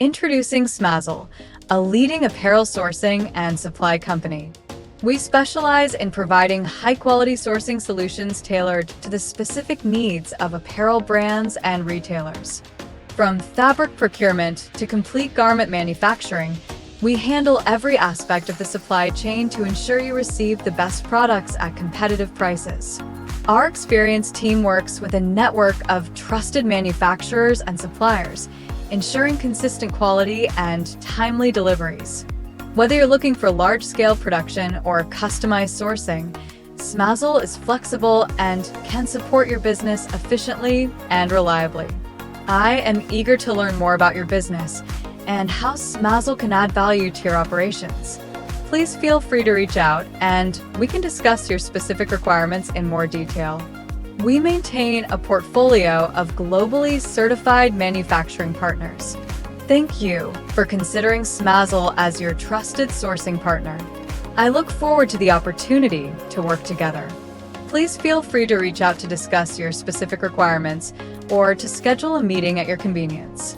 Introducing Smazzle, a leading apparel sourcing and supply company. We specialize in providing high-quality sourcing solutions tailored to the specific needs of apparel brands and retailers. From fabric procurement to complete garment manufacturing, we handle every aspect of the supply chain to ensure you receive the best products at competitive prices. Our experienced team works with a network of trusted manufacturers and suppliers, ensuring consistent quality and timely deliveries. Whether you're looking for large-scale production or customized sourcing, Smazzle is flexible and can support your business efficiently and reliably. I am eager to learn more about your business and how Smazzle can add value to your operations. Please feel free to reach out and we can discuss your specific requirements in more detail. We maintain a portfolio of globally certified manufacturing partners. Thank you for considering Smazzle as your trusted sourcing partner. I look forward to the opportunity to work together. Please feel free to reach out to discuss your specific requirements or to schedule a meeting at your convenience.